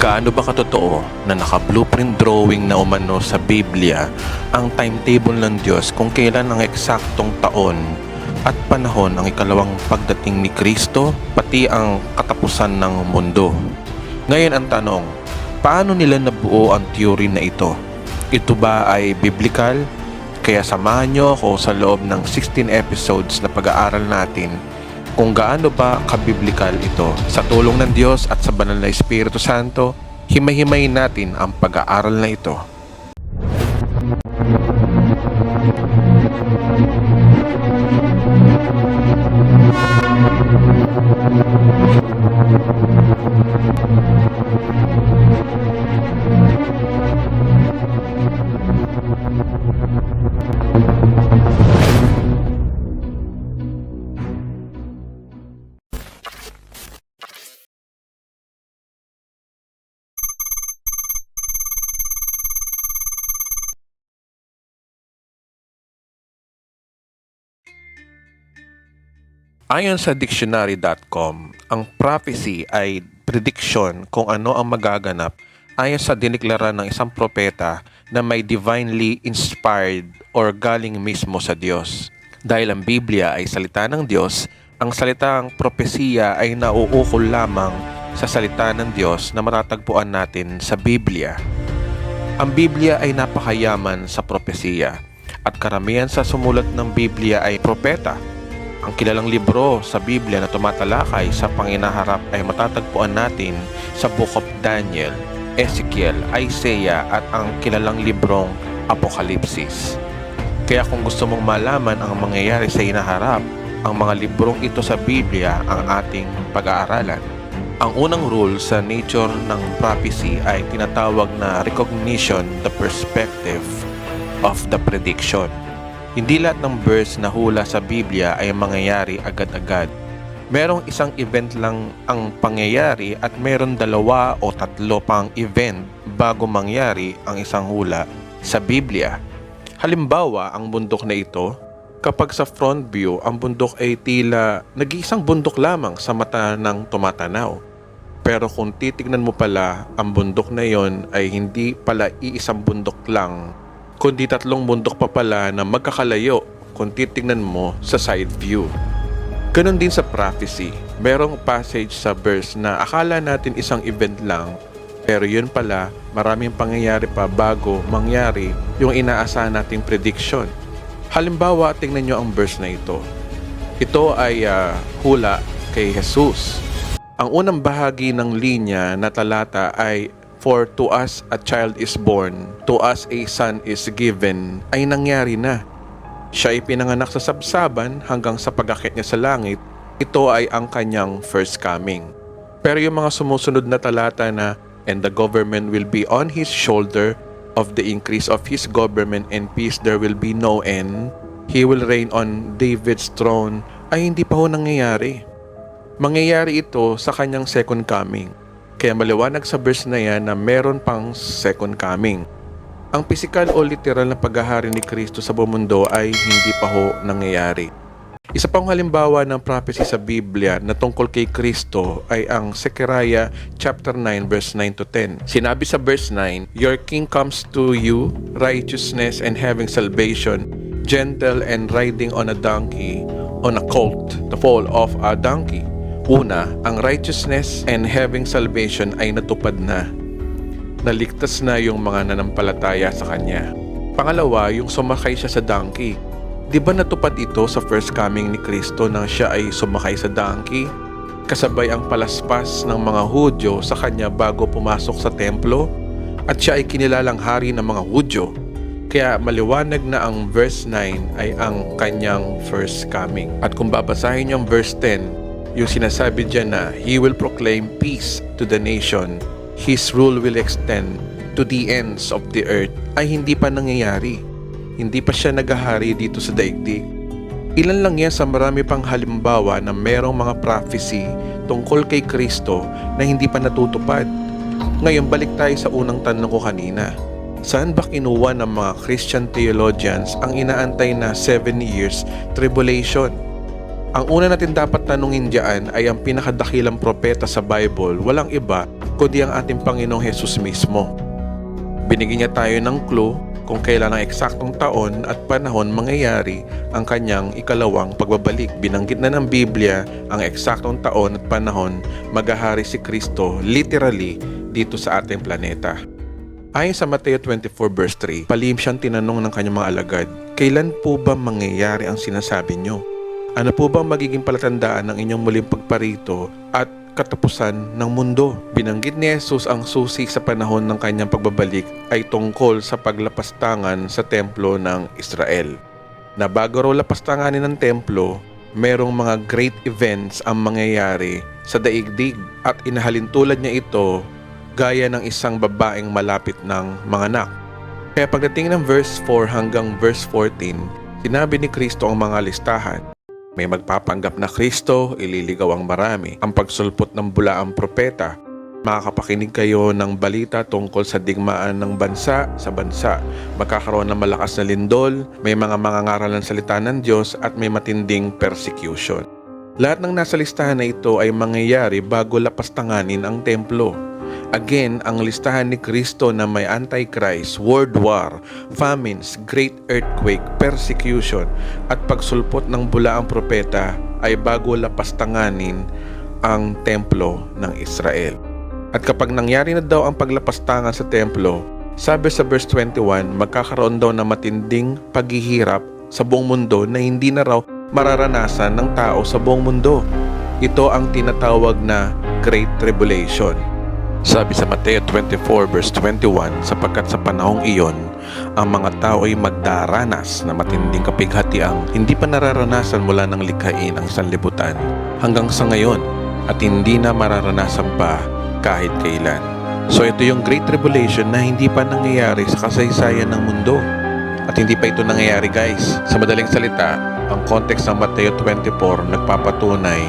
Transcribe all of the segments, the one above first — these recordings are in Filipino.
Gaano ba katotoo na naka-blueprint drawing na umano sa Biblia ang timetable ng Diyos kung kailan ang eksaktong taon at panahon ang ikalawang pagdating ni Kristo, pati ang katapusan ng mundo? Ngayon ang tanong, paano nila nabuo ang theory na ito? Ito ba ay biblical? Kaya samahan niyo ako sa loob ng 16 episodes na pag-aaral natin kung gaano ba kabiblikal ito. Sa tulong ng Diyos at sa banal na Espiritu Santo, himay-himayin natin ang pag-aaral na ito. Ayon sa dictionary.com, ang prophecy ay prediction kung ano ang magaganap ayon sa diniklara ng isang propeta na may divinely inspired or galing mismo sa Diyos. Dahil ang Biblia ay salita ng Diyos, ang salitang propesiya ay nauukol lamang sa salita ng Diyos na matatagpuan natin sa Biblia. Ang Biblia ay napakayaman sa propesiya at karamihan sa sumulat ng Biblia ay propeta. Ang kilalang libro sa Biblia na tumatalakay sa panginaharap ay matatagpuan natin sa Book of Daniel, Ezekiel, Isaiah at ang kilalang librong Apokalipsis. Kaya kung gusto mong malaman ang mangyayari sa hinaharap, ang mga librong ito sa Biblia ang ating pag-aaralan. Ang unang rule sa nature ng prophecy ay tinatawag na recognition the perspective of the prediction. Hindi lahat ng verse na hula sa Biblia ay mangyayari agad-agad. Merong isang event lang ang pangyayari at meron 2 o 3 pang event bago mangyari ang isang hula sa Biblia. Halimbawa, ang bundok na ito, kapag sa front view, ang bundok ay tila nag-iisang bundok lamang sa mata ng tumatanaw. Pero kung titignan mo pala, ang bundok na yon ay hindi pala iisang bundok lang, kundi 3 bundok pa pala na magkakalayo kung titignan mo sa side view. Ganon din sa prophecy. Merong passage sa verse na akala natin isang event lang, pero yun pala maraming pangyayari pa bago mangyari yung inaasahan nating prediction. Halimbawa, tingnan nyo ang verse na ito. Ito ay hula kay Jesus. Ang unang bahagi ng linya na talata ay, "For to us a child is born, to us a son is given," ay nangyari na. Siya ay pinanganak sa sabsaban hanggang sa pag-akyat niya sa langit. Ito ay ang kanyang first coming. Pero yung mga sumusunod na talata na, "And the government will be on his shoulder, of the increase of his government and peace there will be no end. He will reign on David's throne," ay hindi pa ho nangyayari. Mangyayari ito sa kanyang second coming. Kaya maliwanag sa verse na yan na meron pang second coming. Ang physical o literal na paghahari ni Kristo sa buong mundo ay hindi pa ho nangyayari. Isa pang halimbawa ng prophecy sa Biblia na tungkol kay Kristo ay ang Zechariah chapter 9 verse 9 to 10. Sinabi sa verse 9, "Your king comes to you, righteousness and having salvation, gentle and riding on a donkey, on a colt, the foal of a donkey." Una, ang righteousness and having salvation ay natupad na. Naligtas na yung mga nanampalataya sa Kanya. Pangalawa, yung sumakay siya sa donkey. Di ba natupad ito sa first coming ni Kristo nang siya ay sumakay sa donkey? Kasabay ang palaspas ng mga Hudyo sa Kanya bago pumasok sa templo? At siya ay kinilalang hari ng mga Hudyo. Kaya maliwanag na ang verse 9 ay ang Kanyang first coming. At kung babasahin niyo ang verse 10, yung sinasabi dyan na, "He will proclaim peace to the nation. His rule will extend to the ends of the earth ay hindi pa nangyayari. Hindi pa siya naghahari dito sa daigdig. Ilan lang yan sa marami pang halimbawa na merong mga prophecy tungkol kay Kristo na hindi pa natutupad. Ngayon, balik tayo sa unang tanong ko kanina. Saan ba kinuha ng mga Christian theologians ang inaantay na 7 years tribulation? Ang una natin dapat tanungin diyan ay ang pinakadakilang propeta sa Bible, walang iba kundi ang ating Panginoong Hesus mismo. Binigyan niya tayo ng clue kung kailan ang eksaktong taon at panahon mangyayari ang kanyang ikalawang pagbabalik. Binanggit na ng Biblia ang eksaktong taon at panahon maghahari si Kristo literally dito sa ating planeta. Ayon sa Mateo 24 verse 3, palihim siyang tinanong ng kanyang mga alagad, kailan po ba mangyayari ang sinasabi niyo? Ano po ba magiging palatandaan ng inyong muling pagparito at katapusan ng mundo? Binanggit ni Jesus ang susi sa panahon ng kanyang pagbabalik ay tungkol sa paglapastangan sa templo ng Israel. Na bago raw lapastanganin ng templo, merong mga great events ang mangyayari sa daigdig at inahalintulad niya ito gaya ng isang babaeng malapit ng manganak. Kaya pagdating ng verse 4 hanggang verse 14, sinabi ni Kristo ang mga listahan. May magpapanggap na Kristo, ililigaw ang marami. Ang pagsulpot ng bulaang propeta. Makakapakinig kayo ng balita tungkol sa digmaan ng bansa sa bansa. Magkakaroon ng malakas na lindol, may mga mangangaral ng salita ng Diyos at may matinding persecution. Lahat ng nasa listahan na ito ay mangyayari bago lapastanganin ang templo. Again, ang listahan ni Kristo na may Antichrist, world war, famines, great earthquake, persecution, at pagsulpot ng bulaang propeta ay bago lapastanganin ang templo ng Israel. At kapag nangyari na daw ang paglapastangan sa templo, sabi sa verse 21, magkakaroon daw ng matinding paghihirap sa buong mundo na hindi na raw mararanasan ng tao sa buong mundo. Ito ang tinatawag na Great Tribulation. Sabi sa Mateo 24 verse 21, sapagkat sa panahong iyon, ang mga tao ay magdaranas na matinding kapighatiang hindi pa nararanasan mula ng likhain ang sanlibutan hanggang sa ngayon at hindi na mararanasan pa kahit kailan. So ito yung Great Tribulation na hindi pa nangyayari sa kasaysayan ng mundo. At hindi pa ito nangyayari guys. Sa madaling salita, ang context ng Mateo 24 nagpapatunay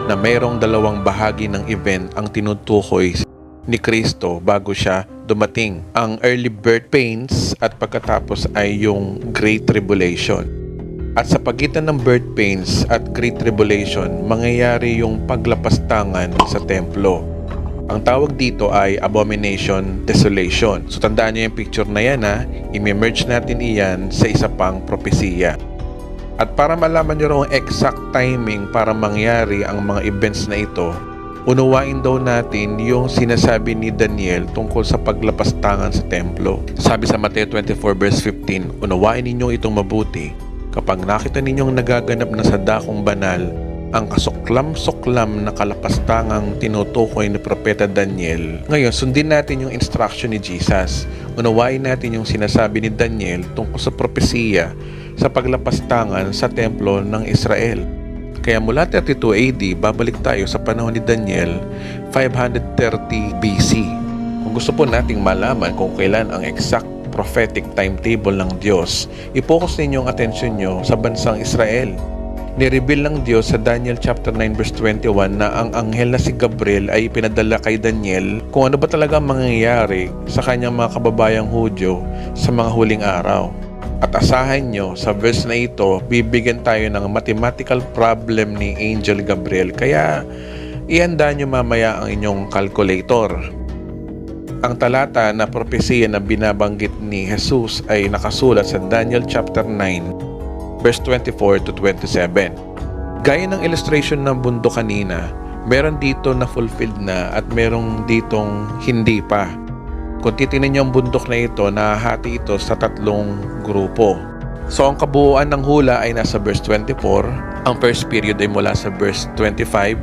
na mayroong dalawang bahagi ng event ang tinutukoy ni Kristo bago siya dumating. Ang early birth pains at pagkatapos ay yung Great Tribulation. At sa pagitan ng birth pains at Great Tribulation, mangyayari yung paglapastangan sa templo. Ang tawag dito ay abomination, desolation. So tandaan niyo yung picture na yan ha, i-merge natin iyan sa isa pang propesiya. At para malaman niyo ang exact timing para mangyari ang mga events na ito, unawain daw natin yung sinasabi ni Daniel tungkol sa paglapastangan sa templo. Sabi sa Mateo 24 verse 15, unawain ninyo itong mabuti. Kapag nakita ninyong nagaganap na sa dakong banal, ang kasuklam-suklam na kalapastangang tinutukoy ni Propeta Daniel. Ngayon, sundin natin yung instruction ni Jesus. Unawain natin yung sinasabi ni Daniel tungkol sa propesiya sa paglapastangan sa templo ng Israel. Kaya mula 32 AD, babalik tayo sa panahon ni Daniel, 530 BC. Kung gusto po nating malaman kung kailan ang exact prophetic timetable ng Diyos, i-focus ninyo ang atensyon nyo sa bansang Israel. Nireveal ng Diyos sa Daniel chapter 9 verse 21 na ang anghel na si Gabriel ay pinadala kay Daniel kung ano ba talaga mangyayari sa kanyang mga kababayang Hudyo sa mga huling araw. At asahan nyo, sa verse na ito, bibigyan tayo ng mathematical problem ni Angel Gabriel. Kaya, ihanda nyo mamaya ang inyong calculator. Ang talata na propesiya na binabanggit ni Jesus ay nakasulat sa Daniel chapter 9, verse 24 to 27. Gaya ng illustration ng bundok kanina, meron dito na fulfilled na at merong ditong hindi pa. Kung titingnan niyo ang bundok na ito, nahahati ito sa tatlong grupo. So ang kabuuan ng hula ay nasa verse 24. Ang first period ay mula sa verse 25.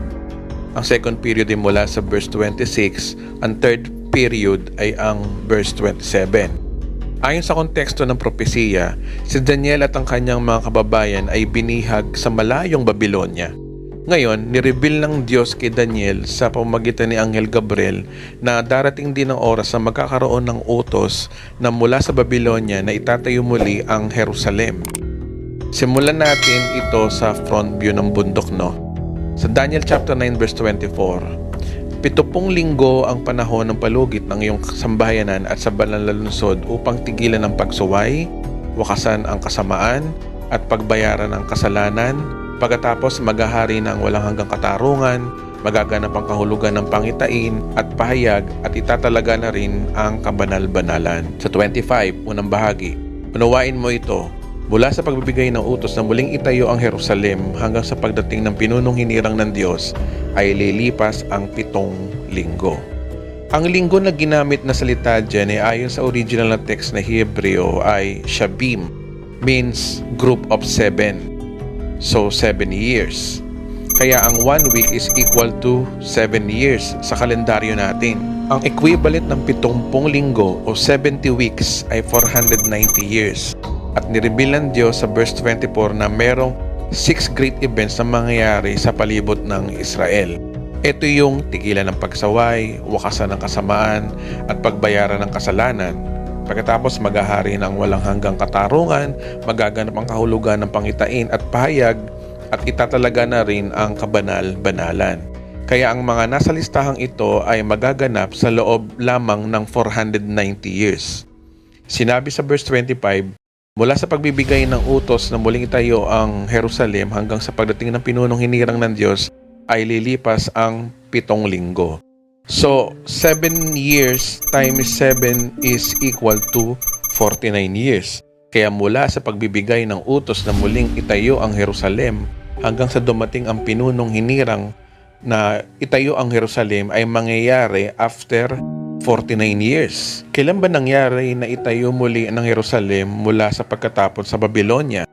Ang second period ay mula sa verse 26. Ang third period ay ang verse 27. Ayon sa konteksto ng propesiya, si Daniel at ang kanyang mga kababayan ay binihag sa malayong Babylonia. Ngayon, nireveal ng Diyos kay Daniel sa pamamagitan ni Anghel Gabriel na darating din ang oras na magkakaroon ng utos na mula sa Babylonia na itatayo muli ang Jerusalem. Simulan natin ito sa front view ng bundok, no? Sa Daniel chapter 9 verse 24, 70 linggo ang panahon ng palugit ng iyong sambahayanan at sa banal na lungsod upang tigilan ang pagsuway, wakasan ang kasamaan, at pagbayaran ang kasalanan. Pagkatapos maghahari ng walang hanggang katarungan, magaganap ang kahulugan ng pangitain at pahayag at itatalaga na rin ang kabanal-banalan. Sa 25, unang bahagi, unawain mo ito. Mula sa pagbibigay ng utos na muling itayo ang Jerusalem hanggang sa pagdating ng pinunong hinirang ng Diyos ay lilipas ang 7 linggo. Ang linggo na ginamit na salita dyan ay ayon sa original na text na Hebreo ay Shabim, means group of 7. So, 7 years. Kaya ang 1 week is equal to 7 years sa kalendaryo natin. Ang equivalent ng 70 linggo o 70 weeks ay 490 years. At nireveal ng Diyos sa verse 24 na merong 6 great events na mangyayari sa palibot ng Israel. Ito yung tigilan ng pagsaway, wakasan ng kasamaan, at pagbayaran ng kasalanan. Pagkatapos maghahari ng walang hanggang katarungan, magaganap ang kahulugan ng pangitain at pahayag, at itatalaga na rin ang kabanal-banalan. Kaya ang mga nasa listahang ito ay magaganap sa loob lamang ng 490 years. Sinabi sa verse 25, mula sa pagbibigay ng utos na muling itayo ang Jerusalem hanggang sa pagdating ng pinunong hinirang ng Diyos ay lilipas ang 7 linggo. So, 7 years times 7 is equal to 49 years. Kaya mula sa pagbibigay ng utos na muling itayo ang Jerusalem hanggang sa dumating ang pinunong hinirang na itayo ang Jerusalem ay mangyayari after 49 years. Kailan ba nangyari na itayo muli ng Jerusalem mula sa pagkatapon sa Babylonia?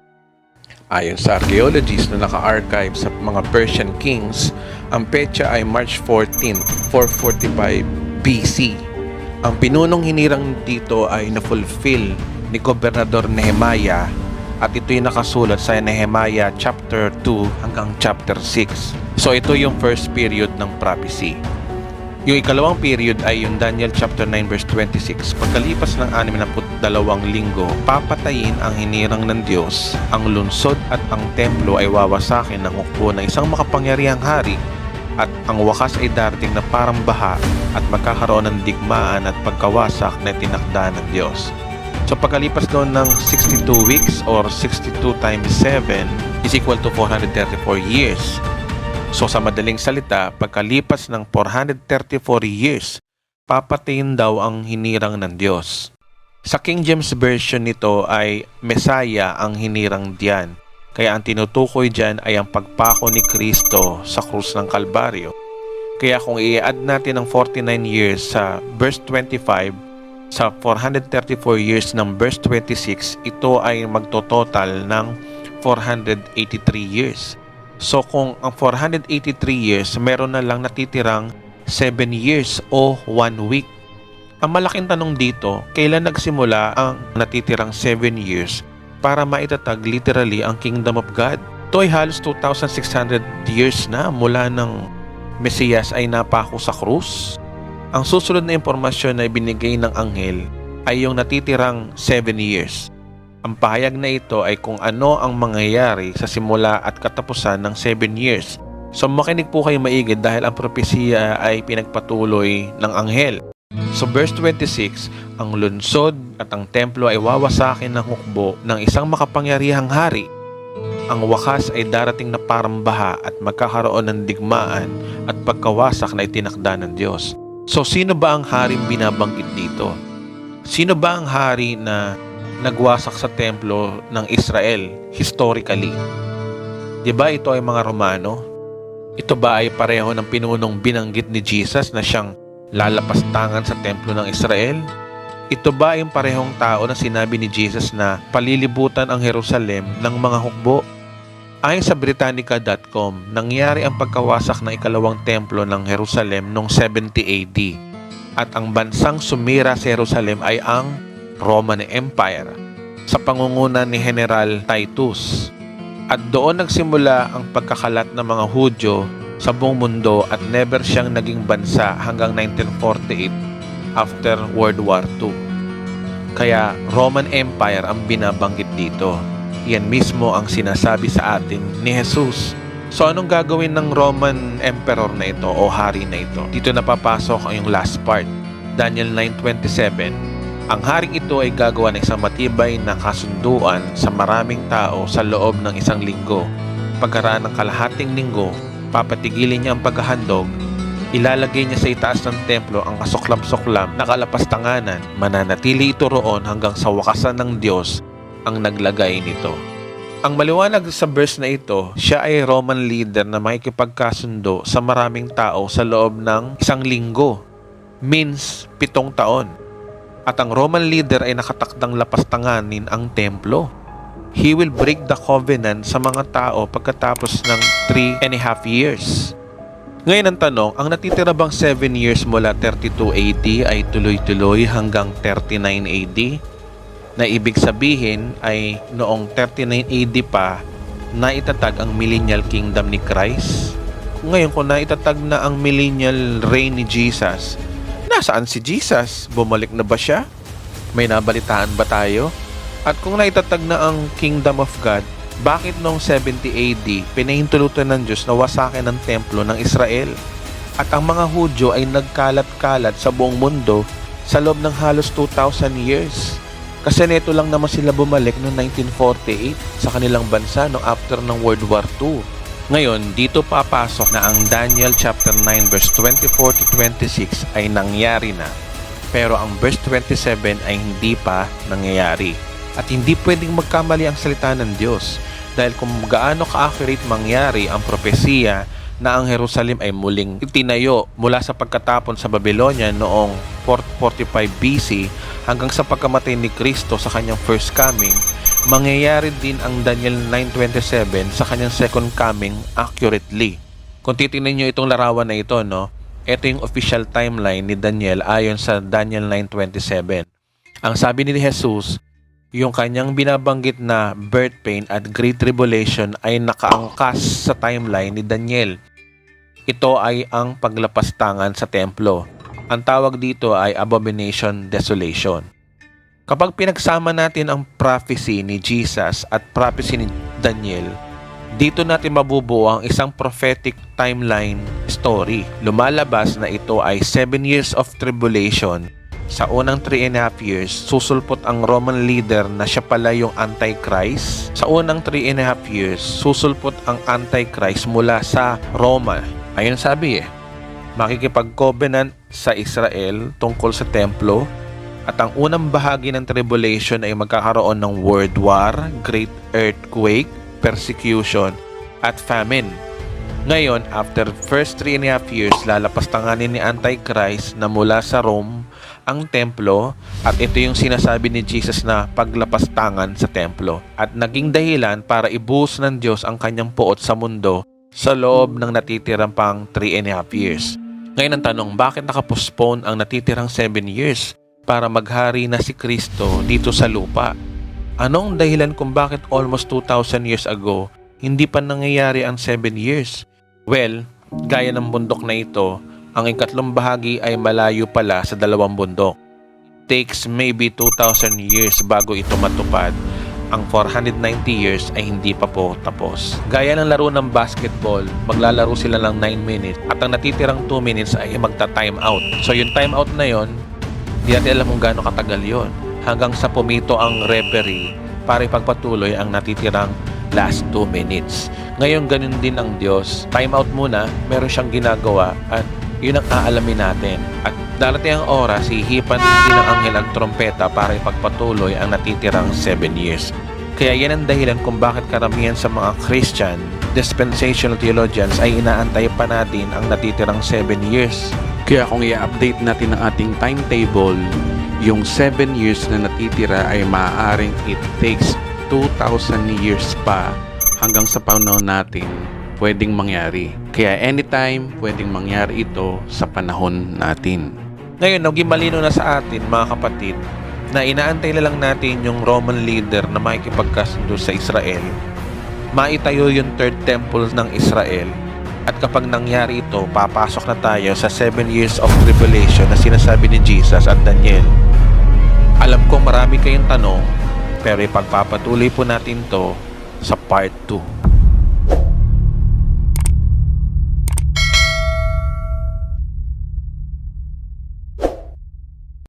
Ayon sa archaeologists na naka-archive sa mga Persian kings, ang petsa ay March 14, 445 BC. Ang pinunong hinirang dito ay na-fulfill ni Gobernador Nehemiah at ito'y nakasulat sa Nehemiah chapter 2 hanggang chapter 6. So ito yung first period ng prophecy. Yung ikalawang period ay yung Daniel chapter 9 verse 26. Pagkalipas ng 62 linggo, papatayin ang hinirang ng Diyos. Ang lungsod at ang templo ay wawasakin ng hukbo ng isang makapangyarihang hari, at ang wakas ay darating na parang baha at magkakaroon ng digmaan at pagkawasak na tinakda ng Diyos. So pagkalipas doon ng 62 weeks or 62 times 7 is equal to 434 years. So sa madaling salita, pagkalipas ng 434 years, papatayin daw ang hinirang ng Diyos. Sa King James Version nito ay Messiah ang hinirang diyan. Kaya ang tinutukoy diyan ay ang pagpako ni Kristo sa krus ng Kalbaryo. Kaya kung i-add natin ang 49 years sa verse 25 sa 434 years ng verse 26, ito ay magtototal ng 483 years. So kung ang 483 years, meron na lang natitirang 7 years o 1 week. Ang malaking tanong dito, kailan nagsimula ang natitirang 7 years para maitatag literally ang Kingdom of God? Ito ay halos 2,600 years na mula ng Mesiyas ay napako sa krus. Ang susunod na impormasyon na ibinigay ng anghel ay yung natitirang 7 years. Ang pahayag na ito ay kung ano ang mangyayari sa simula at katapusan ng 7 years. So makinig po kayo maigi dahil ang propesiya ay pinagpatuloy ng anghel. So verse 26, ang lungsod at ang templo ay wawasakin ng hukbo ng isang makapangyarihang hari. Ang wakas ay darating na parang baha at magkakaroon ng digmaan at pagkawasak na itinakda ng Diyos. So sino ba ang haring binabanggit dito? Sino ba ang hari na nagwasak sa templo ng Israel historically? Diba ito ay mga Romano? Ito ba ay pareho ng pinunong binanggit ni Jesus na siyang lalapastangan sa templo ng Israel? Ito ba ay yung parehong tao na sinabi ni Jesus na palilibutan ang Jerusalem ng mga hukbo? Ayon sa Britannica.com, nangyari ang pagkawasak ng ikalawang templo ng Jerusalem noong 70 AD. At ang bansang sumira sa Jerusalem ay ang Roman Empire sa pangunguna ni General Titus. At doon nagsimula ang pagkakalat ng mga Hudyo sa buong mundo at never siyang naging bansa hanggang 1948 after World War II. Kaya Roman Empire ang binabanggit dito. Yan mismo ang sinasabi sa atin ni Jesus. So anong gagawin ng Roman Emperor na ito o hari na ito? Dito napapasok ang yung last part, Daniel 9:27. Ang haring ito ay gagawa ng isang matibay na kasunduan sa maraming tao sa loob ng isang linggo. Pagkaraan ng kalahating linggo, papatigilin niya ang paghahandog, ilalagay niya sa itaas ng templo ang kasuklam-suklam na kalapastanganan, mananatili ito roon hanggang sa wakasan ng Diyos ang naglagay nito. Ang maliwanag sa verse na ito, siya ay Roman leader na makikipagkasundo sa maraming tao sa loob ng isang linggo, means 7 taon. At ang Roman leader ay nakatakdang lapastanganin ang templo. He will break the covenant sa mga tao pagkatapos ng 3.5 years. Ngayon ang tanong, ang natitira bang 7 years mula 32 AD ay tuloy-tuloy hanggang 39 AD? Na ibig sabihin ay noong 39 AD pa naitatag ang millennial kingdom ni Christ. Ngayon kung naitatag na ang millennial reign ni Jesus, nasaan si Jesus? Bumalik na ba siya? May nabalitaan ba tayo? At kung naitatag na ang Kingdom of God, bakit noong 70 AD pinahintulutan ng Diyos na wasakin ang templo ng Israel? At ang mga Hudyo ay nagkalat-kalat sa buong mundo sa loob ng halos 2,000 years. Kasi neto lang naman sila bumalik noong 1948 sa kanilang bansa no after ng World War II. Ngayon, dito papasok na ang Daniel chapter 9 verse 24 to 26 ay nangyari na. Pero ang verse 27 ay hindi pa nangyayari. At hindi pwedeng magkamali ang salita ng Diyos. Dahil kung gaano ka-accurate mangyari ang propesiya na ang Jerusalem ay muling itinayo mula sa pagkatapon sa Babylonia noong 445 BC hanggang sa pagkamatay ni Kristo sa kanyang first coming, mangyayari din ang Daniel 9:27 sa kanyang second coming accurately. Kung titingnan nyo itong larawan na ito, no, ito yung official timeline ni Daniel ayon sa Daniel 9:27. Ang sabi ni Jesus, yung kanyang binabanggit na birth pain at great tribulation ay nakaangkas sa timeline ni Daniel. Ito ay ang paglapastangan sa templo. Ang tawag dito ay abomination desolation. Kapag pinagsama natin ang prophecy ni Jesus at prophecy ni Daniel, dito natin mabubuo ang isang prophetic timeline story. Lumalabas na ito ay 7 years of tribulation. Sa unang 3.5 years, susulpot ang Roman leader na siya pala yung Antichrist. Sa unang 3.5 years, susulpot ang Antichrist mula sa Roma. Ayun sabi makikipag-covenant sa Israel tungkol sa templo. At ang unang bahagi ng tribulation ay magkakaroon ng world war, great earthquake, persecution, at famine. Ngayon, after first 3.5 years, lalapastanganin ni Antichrist na mula sa Rome ang templo at ito yung sinasabi ni Jesus na paglapastangan sa templo at naging dahilan para ibuhos ng Diyos ang kanyang puot sa mundo sa loob ng natitirang pang 3.5 years. Ngayon ang tanong, bakit nakapostpone ang natitirang 7 years? Para maghari na si Kristo dito sa lupa. Anong dahilan kung bakit almost 2,000 years ago, hindi pa nangyayari ang 7 years? Well, gaya ng bundok na ito, ang ikatlong bahagi ay malayo pala sa dalawang bundok. Takes maybe 2,000 years bago ito matupad. Ang 490 years ay hindi pa po tapos. Gaya ng laro ng basketball, maglalaro sila ng 9 minutes at ang natitirang 2 minutes ay magta-time out. So yung time out na yon, di natin alam kung gaano katagal yon hanggang sa pumito ang referee para ipagpatuloy ang natitirang last 2 minutes. Ngayon ganun din ang Diyos. Time out muna, meron siyang ginagawa at yun ang aalamin natin. At darating ang oras, hihipan din ng anghel ang trompeta para ipagpatuloy ang natitirang 7 years. Kaya yan ang dahilan kung bakit karamihan sa mga Christian dispensational theologians ay inaantay pa natin ang natitirang 7 years. Kaya kung i-update natin ang ating timetable, yung 7 years na natitira ay maaaring it takes 2,000 years pa hanggang sa panahon natin pwedeng mangyari. Kaya anytime pwedeng mangyari ito sa panahon natin. Ngayon, naging malino na sa atin mga kapatid na inaantay na lang natin yung Roman leader na makikipagkasundo sa Israel maitayo yung third temple ng Israel. At kapag nangyari ito, papasok na tayo sa 7 years of tribulation na sinasabi ni Jesus at Daniel. Alam kong marami kayong tanong, pero ipagpapatuloy po natin to sa part 2.